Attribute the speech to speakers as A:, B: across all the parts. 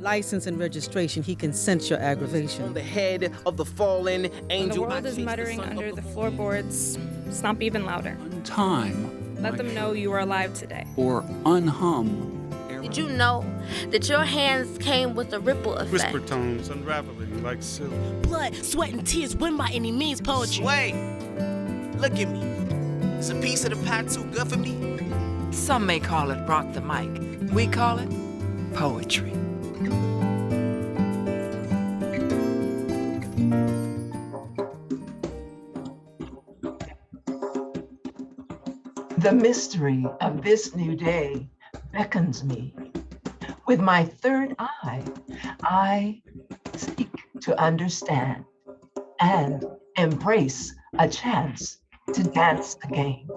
A: license and registration, he can sense your aggravation.
B: On the head of the fallen angel.
C: When the world is muttering under the floorboards, stomp even louder.
D: Time.
C: Let them know you are alive today.
D: Or unhum.
E: Did you know that your hands came with a ripple effect?
F: Whisper tones unraveling like silk.
G: Blood, sweat, and tears win by any means poetry.
H: Sway, look at me. Is a piece of the pie too good for me?
I: Some may call it rock the mic. We call it poetry.
J: The mystery of this new day beckons me. With my third eye, I seek to understand and embrace a chance to dance again.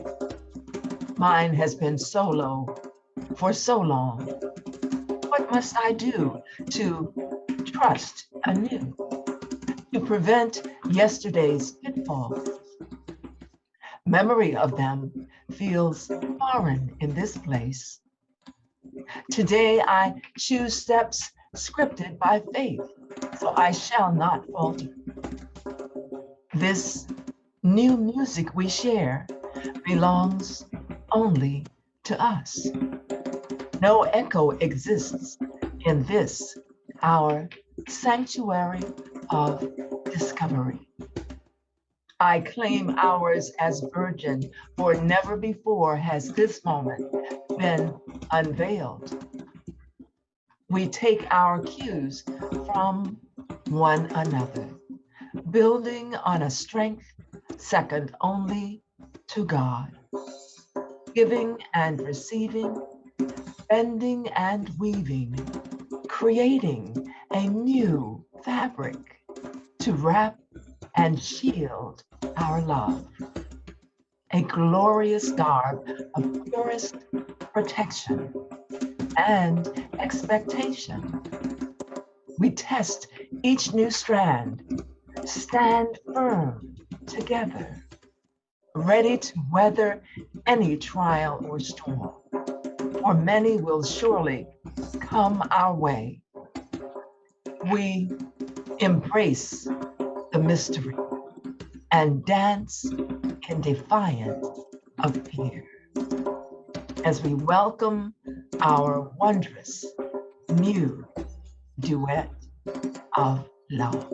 J: Mine has been solo for so long. What must I do to trust anew, to prevent yesterday's pitfalls? Memory of them feels foreign in this place. Today I choose steps scripted by faith, so I shall not falter. This new music we share belongs only to us. No echo exists in this, our sanctuary of discovery. I claim ours as virgin, for never before has this moment been unveiled. We take our cues from one another, building on a strength second only to God, giving and receiving, bending and weaving, creating a new fabric to wrap and shield our love, a glorious garb of purest protection and expectation. We test each new strand, stand firm together, ready to weather any trial or storm, for many will surely come our way. We embrace the mystery and dance in defiance of fear as we welcome our wondrous new duet of love.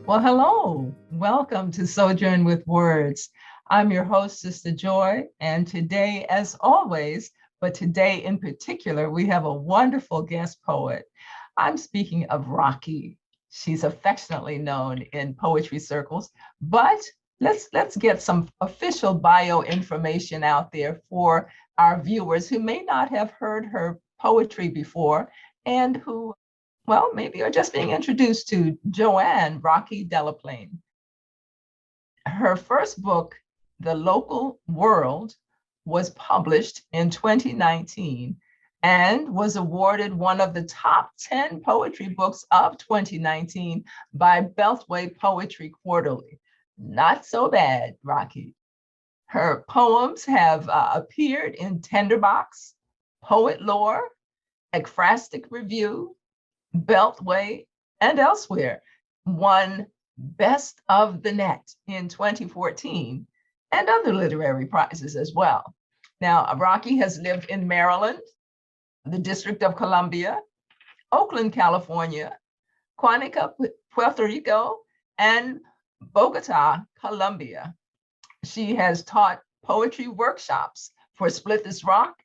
J: Well, hello. Welcome to Sojourn with Words. I'm your host, Sistah Joy, and today, as always, but today in particular, we have a wonderful guest poet. I'm speaking of Rocky. She's affectionately known in poetry circles, but let's get some official bio information out there for our viewers who may not have heard her poetry before and who, well, maybe are just being introduced to Joanne Rocky Delaplaine. Her first book, The Local World, was published in 2019 and was awarded one of the top 10 poetry books of 2019 by Beltway Poetry Quarterly. Not so bad, Rocky. Her poems have appeared in Tenderbox, Poet Lore, Ekphrastic Review, Beltway, and elsewhere. Won Best of the Net in 2014 and other literary prizes as well. Now, Rocky has lived in Maryland, the District of Columbia, Oakland, California, Cuenca, Puerto Rico, and Bogota, Colombia. She has taught poetry workshops for Split This Rock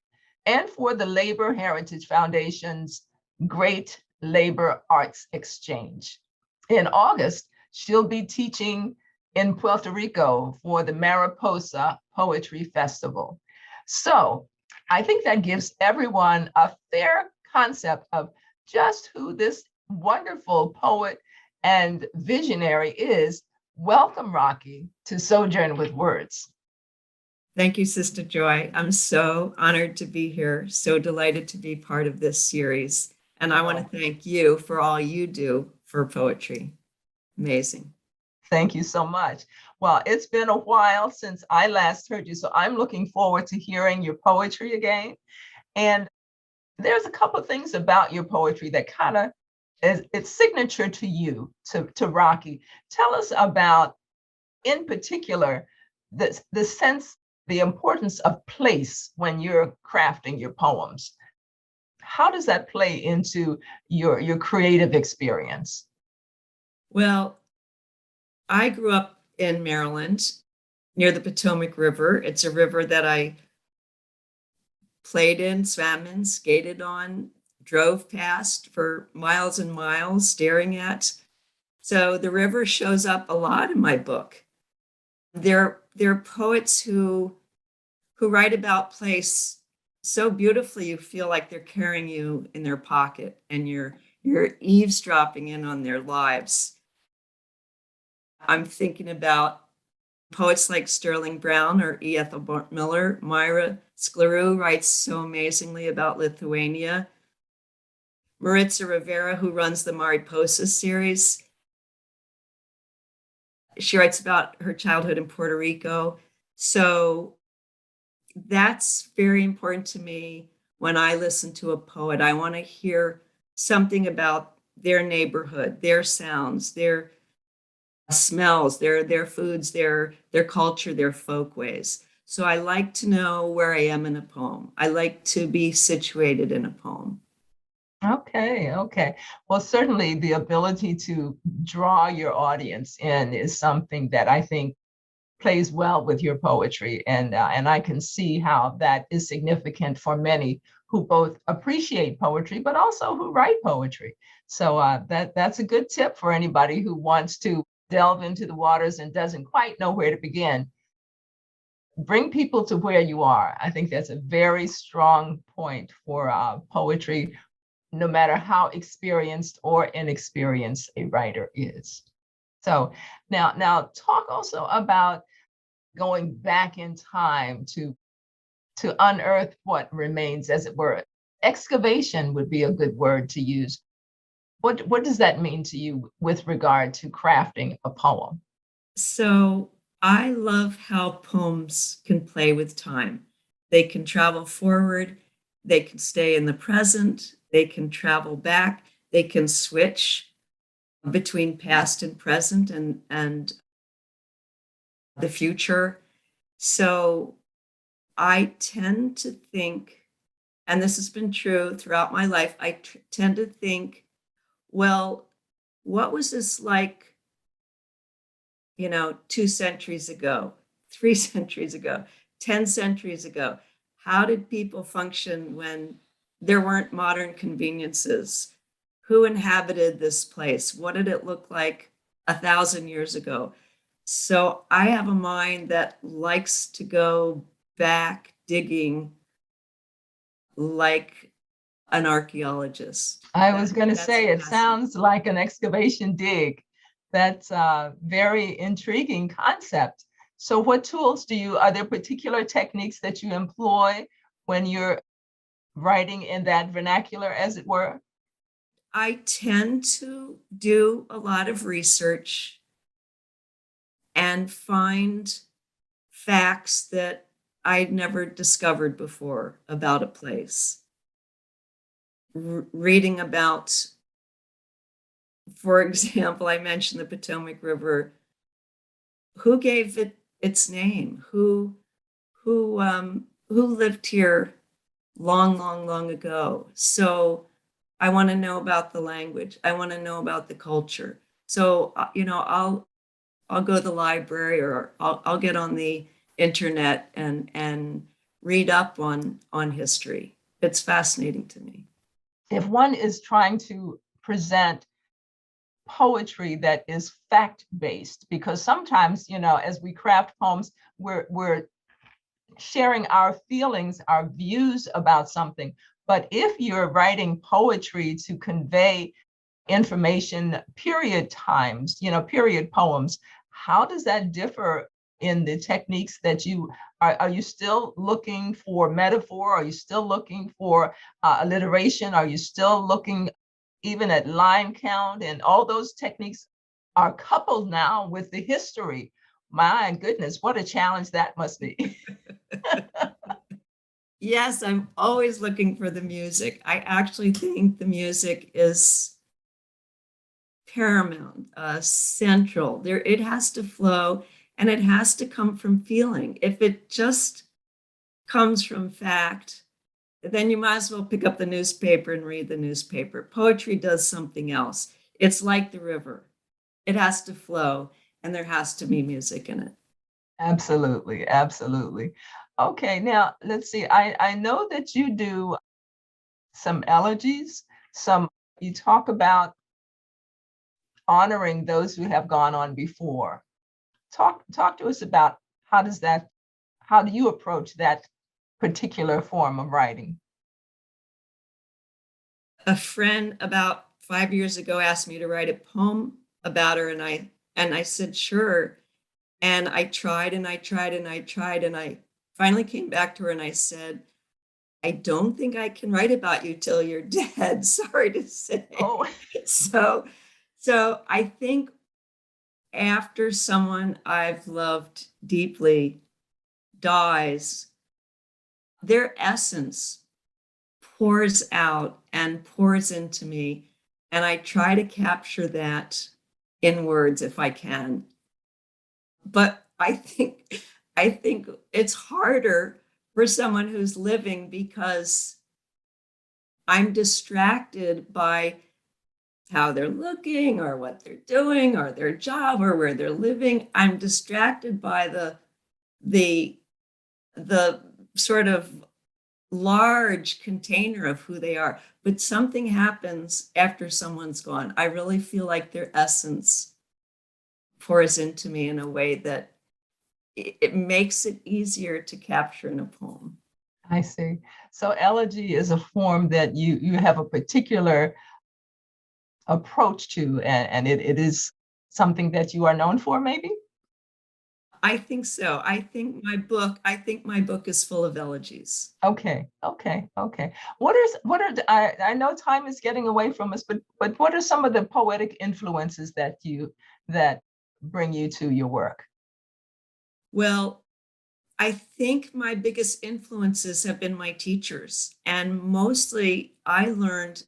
J: and for the Labor Heritage Foundation's Great Labor Arts Exchange. In August, she'll be teaching in Puerto Rico for the Mariposa Poetry Festival. So I think that gives everyone a fair concept of just who this wonderful poet and visionary is. Welcome, Rocky, to Sojourn with Words.
K: Thank you, Sistah Joy. I'm so honored to be here, so delighted to be part of this series. And I want to thank you for all you do for poetry. Amazing.
J: Thank you so much. Well, it's been a while since I last heard you, so I'm looking forward to hearing your poetry again. And there's a couple of things about your poetry that kind of is it's signature to you, to Rocky. Tell us about, in particular, the sense, the importance of place when you're crafting your poems. How does that play into your creative experience?
K: Well, I grew up in Maryland near the Patawomeck River. It's a river that I played in, swam in, skated on, drove past for miles and miles, staring at. So the river shows up a lot in my book. There are poets who write about place so beautifully you feel like they're carrying you in their pocket and you're eavesdropping in on their lives. I'm thinking about poets like Sterling Brown or E. Ethel Miller. Myra Sklarou writes so amazingly about Lithuania. Maritza Rivera, who runs the Mariposa series, she writes about her childhood in Puerto Rico. So that's very important to me when I listen to a poet. I want to hear something about their neighborhood, their sounds, their smells, their foods, their culture, their folkways. So I like to know where I am in a poem. I like to be situated in a poem.
J: Okay, okay. Well, certainly the ability to draw your audience in is something that I think plays well with your poetry, and I can see how that is significant for many who both appreciate poetry but also who write poetry. So that's a good tip for anybody who wants to delve into the waters and doesn't quite know where to begin. Bring people to where you are. I think that's a very strong point for poetry, no matter how experienced or inexperienced a writer is. So now talk also about going back in time to unearth what remains, as it were. Excavation would be a good word to use. What does that mean to you with regard to crafting a poem?
K: So I love how poems can play with time. They can travel forward, they can stay in the present, they can travel back, they can switch between past and present and the future. So I tend to think, and this has been true throughout my life, I tend to think, well, what was this like, 2 centuries ago, 3 centuries ago, 10 centuries ago? How did people function when there weren't modern conveniences? Who inhabited this place? What did it look like 1,000 years ago? So I have a mind that likes to go back digging like an archaeologist.
J: I was going to say, it sounds like an excavation dig. That's a very intriguing concept. So what tools are there particular techniques that you employ when you're writing in that vernacular, as it were?
K: I tend to do a lot of research and find facts that I'd never discovered before about a place. Reading about, for example, I mentioned the Patawomeck River. Who gave it its name? Who lived here long ago? So I want to know about the language. I want to know about the culture. So I'll go to the library, or I'll get on the internet and read up on history. It's fascinating to me.
J: If one is trying to present poetry that is fact-based, because sometimes, as we craft poems, we're sharing our feelings, our views about something. But if you're writing poetry to convey information, period times, period poems, how does that differ in the techniques that are you still looking for metaphor? Are you still looking for alliteration? Are you still looking even at line count? And all those techniques are coupled now with the history. My goodness, what a challenge that must be.
K: Yes, I'm always looking for the music. I actually think the music is paramount, central. There, it has to flow and it has to come from feeling. If it just comes from fact, then you might as well pick up the newspaper and read the newspaper. Poetry does something else. It's like the river. It has to flow and there has to be music in it.
J: Absolutely, absolutely. Okay, now let's see. I know that you do some elegies, you talk about honoring those who have gone on before. Talk to us about how do you approach that particular form of writing?
K: A friend about 5 years ago asked me to write a poem about her, and I said sure. And I tried and I tried and I tried, and I finally came back to her and I said, I don't think I can write about you till you're dead. Sorry to say.
J: Oh.
K: So I think after someone I've loved deeply dies, their essence pours out and pours into me. And I try to capture that in words if I can. But I think it's harder for someone who's living because I'm distracted by how they're looking or what they're doing or their job or where they're living. I'm distracted by the sort of large container of who they are. But something happens after someone's gone. I really feel like their essence pours into me in a way that it makes it easier to capture in a poem.
J: I see. So elegy is a form that you have a particular approach to, and it is something that you are known for, maybe?
K: I think so. I think my book is full of elegies.
J: Okay. I know time is getting away from us, but what are some of the poetic influences that bring you to your work?
K: Well, I think my biggest influences have been my teachers, and mostly I learned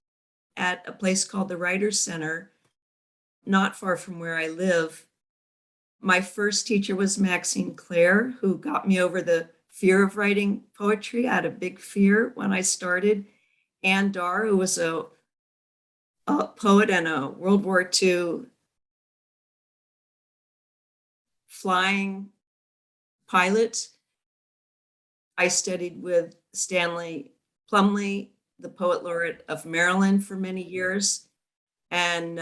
K: at a place called the Writers Center, not far from where I live. My first teacher was Maxine Clare, who got me over the fear of writing poetry. I had a big fear when I started. Ann Dar, who was a poet and a World War II flying pilot. I studied with Stanley Plumly, the poet laureate of Maryland, for many years. And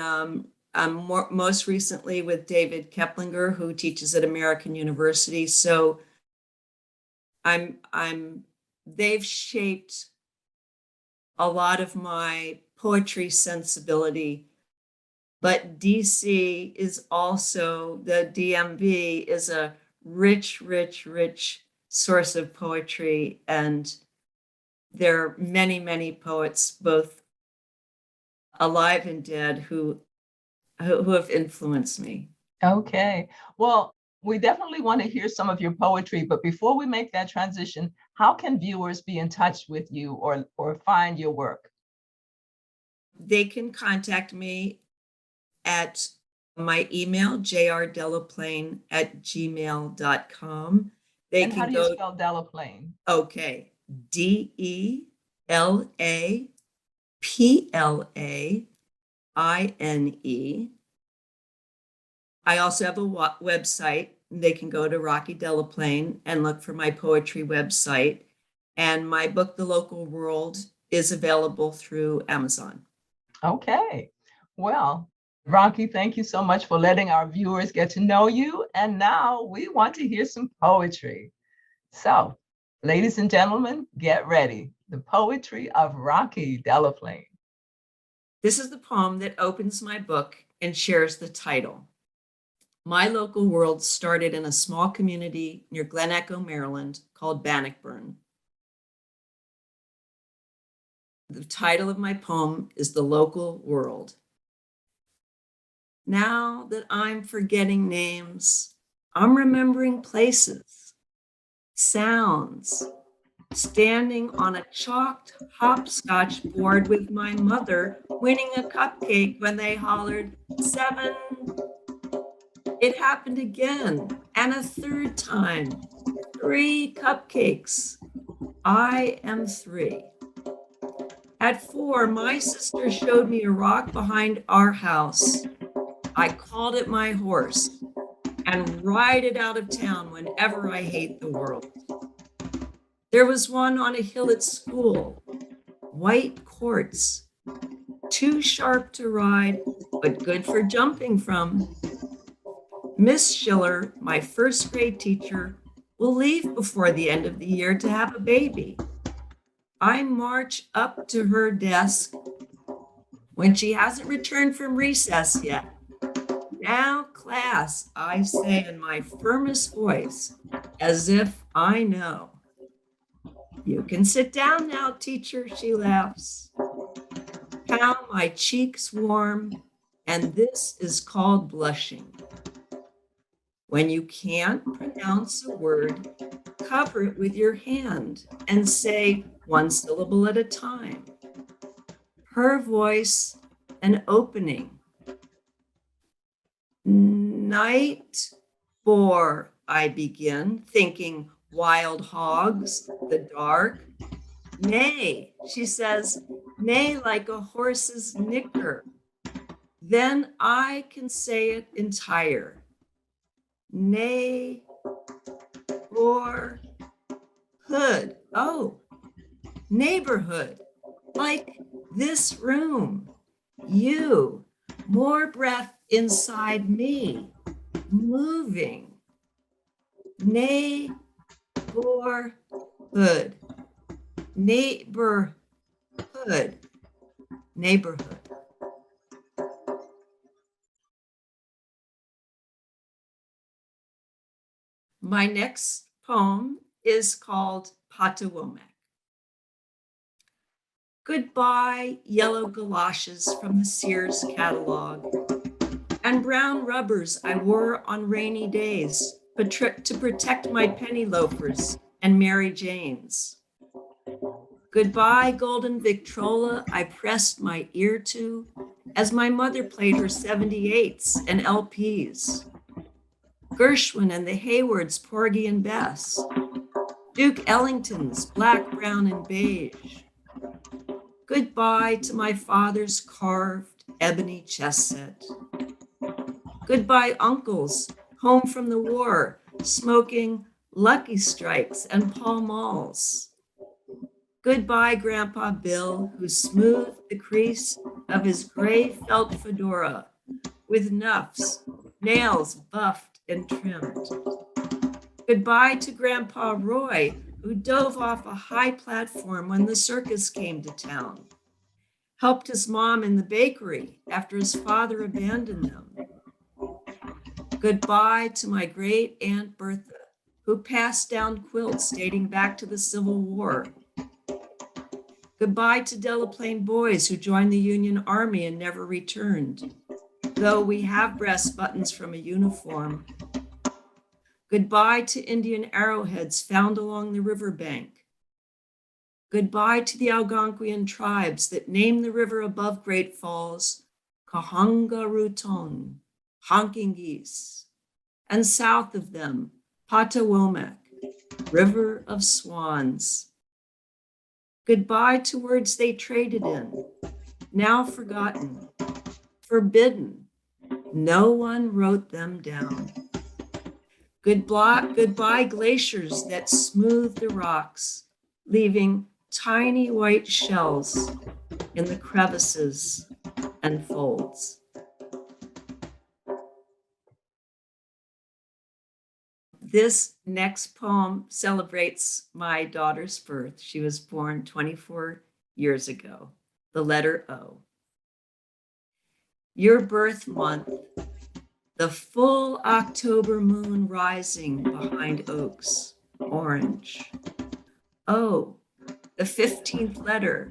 K: most recently with David Keplinger, who teaches at American University. So they've shaped a lot of my poetry sensibility. But DC is also, the DMV is a rich source of poetry. And there are many poets, both alive and dead, who have influenced me.
J: Okay. Well, we definitely want to hear some of your poetry, but before we make that transition, how can viewers be in touch with you or find your work?
K: They can contact me at my email, jrdelaplaine@gmail.com.
J: And how do you spell Delaplaine?
K: Okay. DELAPLAINE. I also have a website. They can go to Rocky Delaplaine and look for my poetry website. And my book, The Local World, is available through Amazon.
J: Okay. Well, Rocky, thank you so much for letting our viewers get to know you. And now we want to hear some poetry. So, ladies and gentlemen, get ready. The poetry of Rocky Delaplaine.
K: This is the poem that opens my book and shares the title. My local world started in a small community near Glen Echo, Maryland, called Bannockburn. The title of my poem is The Local World. Now that I'm forgetting names, I'm remembering places, sounds, standing on a chalked hopscotch board with my mother winning a cupcake when they hollered 7. It happened again, and a third time. 3 cupcakes. I am 3. At 4, my sister showed me a rock behind our house. I called it my horse and ride it out of town whenever I hate the world. There was one on a hill at school, white quartz, too sharp to ride, but good for jumping from. Miss Schiller, my first grade teacher, will leave before the end of the year to have a baby. I march up to her desk when she hasn't returned from recess yet. Now, class, I say in my firmest voice, as if I know. You can sit down now, teacher, she laughs. How my cheeks warm, and this is called blushing. When you can't pronounce a word, cover it with your hand and say 1 syllable at a time. Her voice, an opening. Night 4, I begin, thinking wild hogs, the dark. Nay, she says, nay like a horse's nicker. Then I can say it entire. Nay, or hood. Oh, neighborhood, like this room. You, more breath inside me, moving. Neighborhood, neighborhood, neighborhood. My next poem is called Patawomeck. Goodbye, yellow galoshes from the Sears catalog, and brown rubbers I wore on rainy days to protect my penny loafers and Mary Janes. Goodbye, golden Victrola I pressed my ear to as my mother played her 78s and LPs. Gershwin and the Haywards, Porgy and Bess. Duke Ellington's Black, Brown, and Beige. Goodbye to my father's carved ebony chess set. Goodbye, uncles, home from the war, smoking Lucky Strikes and Pall Malls. Goodbye, Grandpa Bill, who smoothed the crease of his gray felt fedora with nuffs, nails buffed and trimmed. Goodbye to Grandpa Roy, who dove off a high platform when the circus came to town, helped his mom in the bakery after his father abandoned them. Goodbye to my great Aunt Bertha, who passed down quilts dating back to the Civil War. Goodbye to Delaplaine boys who joined the Union Army and never returned, though we have breast buttons from a uniform. Goodbye to Indian arrowheads found along the riverbank. Goodbye to the Algonquian tribes that name the river above Great Falls Kahungaruton, honking geese, and south of them, Patawomeck, river of swans. Goodbye to words they traded in, now forgotten, forbidden. No one wrote them down. Goodbye glaciers that smooth the rocks, leaving tiny white shells in the crevices and folds. This next poem celebrates my daughter's birth. She was born 24 years ago, the letter O. Your birth month, the full October moon rising behind oaks, orange. O, the 15th letter,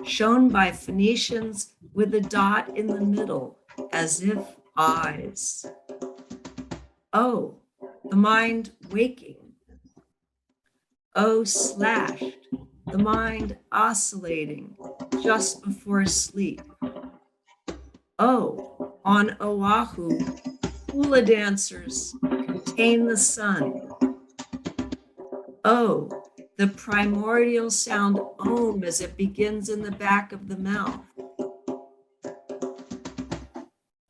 K: shown by Phoenicians with a dot in the middle, as if eyes. O, the mind waking. O slashed, the mind oscillating just before sleep. O, on Oahu, hula dancers contain the sun. O, the primordial sound om as it begins in the back of the mouth.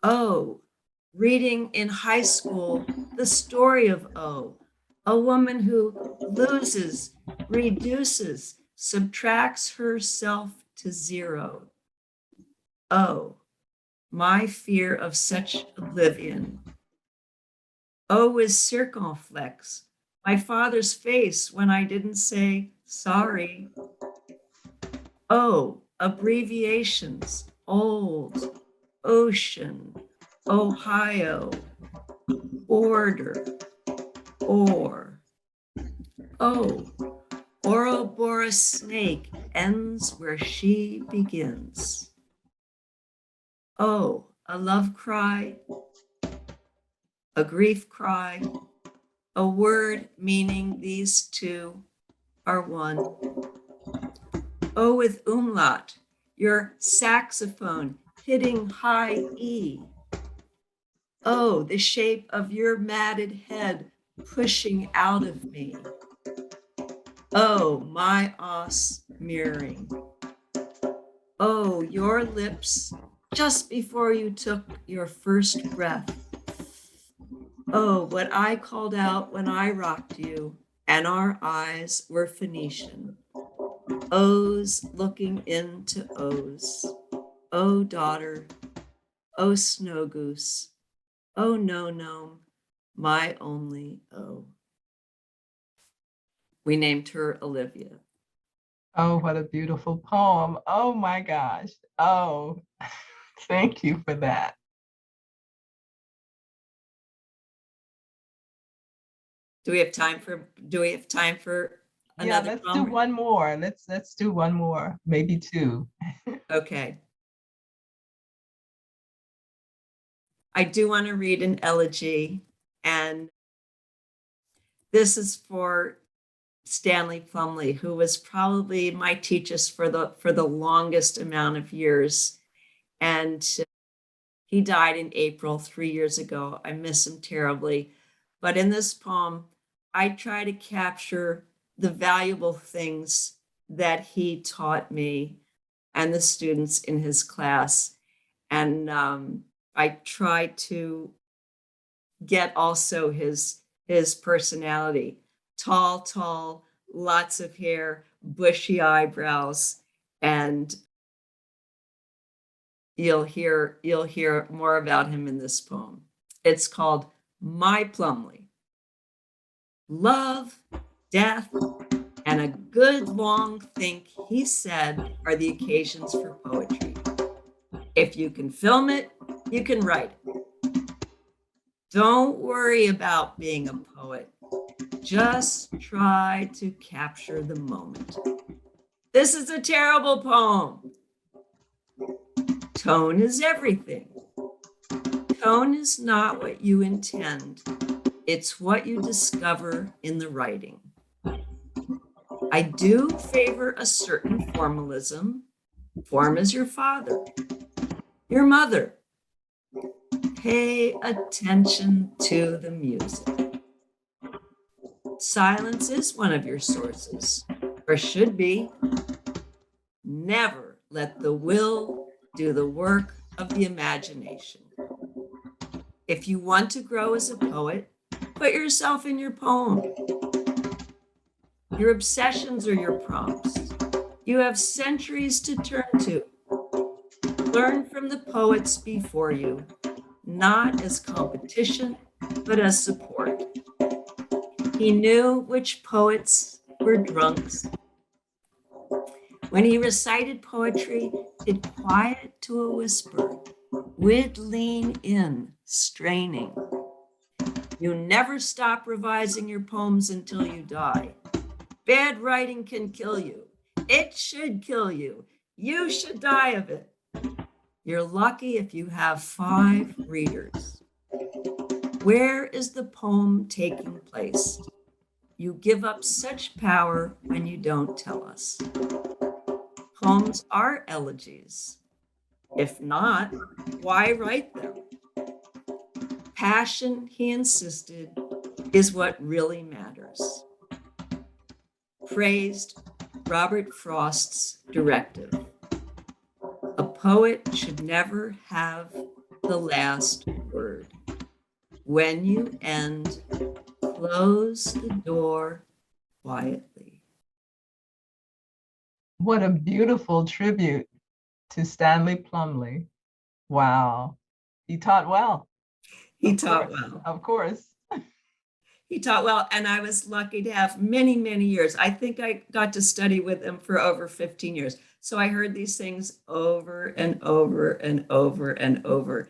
K: O, reading in high school the story of O, a woman who loses, reduces, subtracts herself to zero. O, my fear of such oblivion. O is circumflex, my father's face when I didn't say sorry. O, abbreviations, old, ocean, Ohio, order, or. O, Ouroboros snake ends where she begins. O, a love cry, a grief cry, a word meaning these two are one. O with umlaut, your saxophone hitting high E. O, the shape of your matted head pushing out of me. Oh, my os mirroring. Oh, your lips just before you took your first breath. Oh, what I called out when I rocked you and our eyes were Phoenician. O's looking into O's. Oh, daughter. Oh, snow goose. Oh, no, no, my only O. We named her Olivia.
J: Oh, what a beautiful poem. Oh my gosh. Oh, thank you for that.
K: Do we have time for another
J: let's
K: poem?
J: do one more. Let's do one more, maybe two.
K: Okay. I do want to read an elegy, and this is for Stanley Plumly, who was probably my teacher for the longest amount of years. And he died in April 3 years ago. I miss him terribly. But in this poem, I try to capture the valuable things that he taught me and the students in his class. And I try to get also his personality. Tall, lots of hair, bushy eyebrows, and you'll hear more about him in this poem. It's called My Plumly. Love, death, and a good long think, he said, are the occasions for poetry. If you can film it, you can write it. Don't worry about being a poet. Just try to capture the moment. This is a terrible poem. Tone is everything. Tone is not what you intend. It's what you discover in the writing. I do favor a certain formalism. Form is your father, your mother. Pay attention to the music. Silence is one of your sources, or should be. Never let the will do the work of the imagination. If you want to grow as a poet, put yourself in your poem. Your obsessions are your prompts. You have centuries to turn to. Learn from the poets before you, not as competition, but as support. He knew which poets were drunks. When he recited poetry, it quiet to a whisper, would lean in, straining. You never stop revising your poems until you die. Bad writing can kill you. It should kill you. You should die of it. You're lucky if you have 5 readers. Where is the poem taking place? You give up such power when you don't tell us. Poems are elegies. If not, why write them? Passion, he insisted, is what really matters. Praised Robert Frost's directive. A poet should never have the last word. When you end, close the door quietly.
J: What a beautiful tribute to Stanley Plumly. Wow. He taught well.
K: He taught well.
J: Of course.
K: He taught well, and I was lucky to have many, many years. I think I got to study with him for over 15 years. So I heard these things over and over and over and over.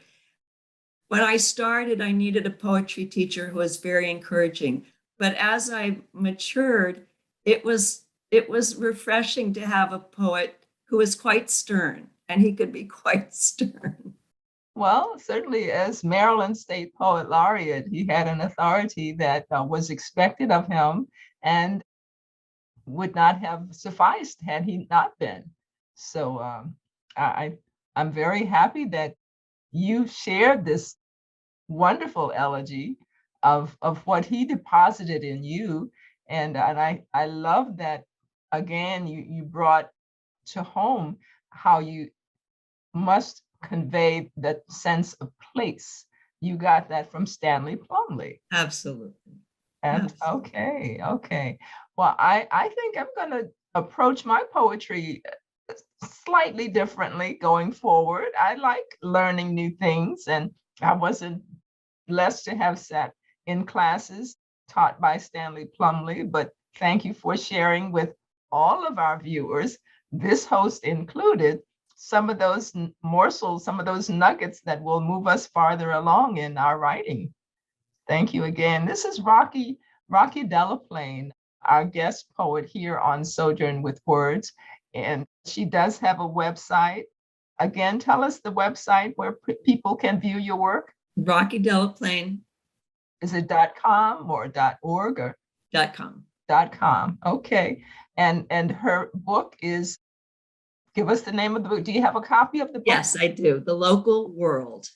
K: When I started, I needed a poetry teacher who was very encouraging. But as I matured, it was refreshing to have a poet who was quite stern, and he could be quite stern.
J: Well, certainly as Maryland State Poet Laureate, he had an authority that was expected of him and would not have sufficed had he not been. So I'm very happy that you shared this wonderful elegy of what he deposited in you. And I love that, again, you brought to home how you must convey that sense of place. You got that from Stanley Plumly.
K: Absolutely.
J: Okay. Well, I think I'm going to approach my poetry slightly differently going forward. I like learning new things, and I wasn't blessed to have sat in classes taught by Stanley Plumly, but thank you for sharing with all of our viewers, this host included, some of those morsels, some of those nuggets that will move us farther along in our writing. Thank you again. This is Rocky Delaplaine, our guest poet here on Sojourn with Words. And she does have a website. Again, tell us the website where people can view your work.
K: Rocky Delaplaine.
J: Is it .com or .org or
K: .com?
J: .com. Okay. And her book is, give us the name of the book. Do you have a copy of the book?
K: Yes, I do. The Local World.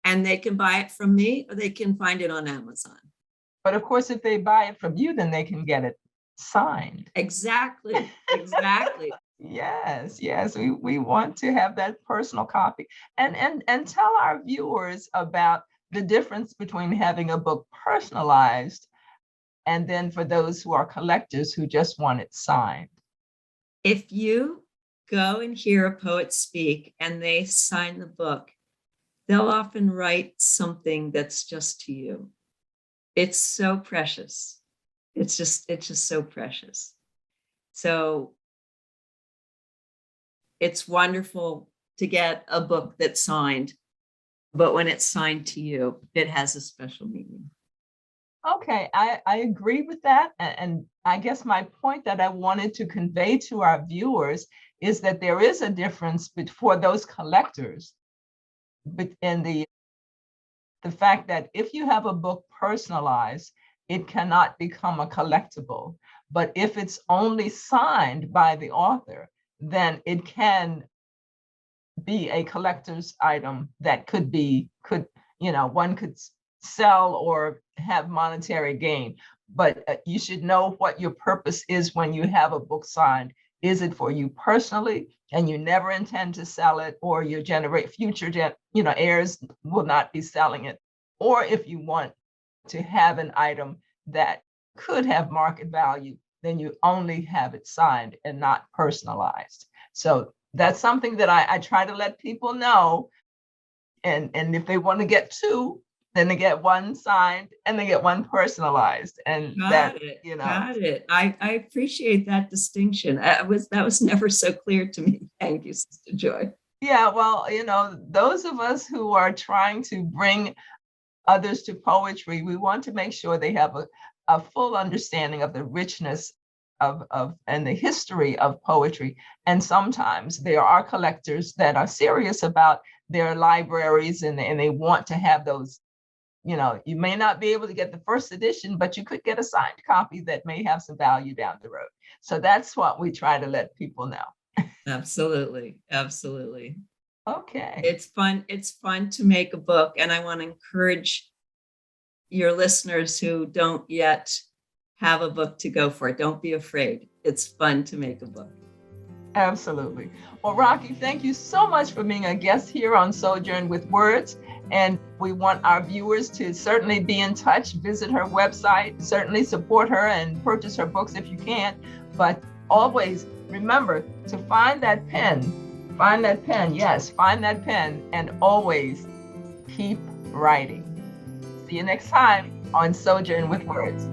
K: And they can buy it from me or they can find it on Amazon.
J: But of course, if they buy it from you, then they can get it signed.
K: Exactly.
J: Yes. We want to have that personal copy. And tell our viewers about the difference between having a book personalized and then for those who are collectors who just want it signed.
K: If you go and hear a poet speak and they sign the book, they'll often write something that's just to you. It's so precious. It's just so precious. So it's wonderful to get a book that's signed, but when it's signed to you, it has a special meaning.
J: Okay, I agree with that. And I guess my point that I wanted to convey to our viewers is that there is a difference for those collectors in the fact that if you have a book personalized, it cannot become a collectible. But if it's only signed by the author, then it can be a collector's item that one could sell or have monetary gain. But you should know what your purpose is when you have a book signed. Is it for you personally, and you never intend to sell it, or your future heirs will not be selling it? Or if you want to have an item that could have market value, then you only have it signed and not personalized. So that's something that I try to let people know. And if they want to get two, then they get one signed and they get one personalized. And
K: Got it. I appreciate that distinction. That was never so clear to me. Thank you, Sistah Joy.
J: Yeah, well, those of us who are trying to bring others to poetry, we want to make sure they have a full understanding of the richness of and the history of poetry. And sometimes there are collectors that are serious about their libraries and they want to have those you may not be able to get the first edition, but you could get a signed copy that may have some value down the road. So that's what we try to let people know.
K: Absolutely. Absolutely.
J: Okay.
K: It's fun. It's fun to make a book. And I want to encourage your listeners who don't yet have a book to go for. Don't be afraid. It's fun to make a book.
J: Absolutely. Well, Rocky, thank you so much for being a guest here on Sojourn with Words. And we want our viewers to certainly be in touch, visit her website, certainly support her and purchase her books if you can. But always remember to find that pen. Find that pen. Yes, find that pen and always keep writing. See you next time on Sojourn with Words.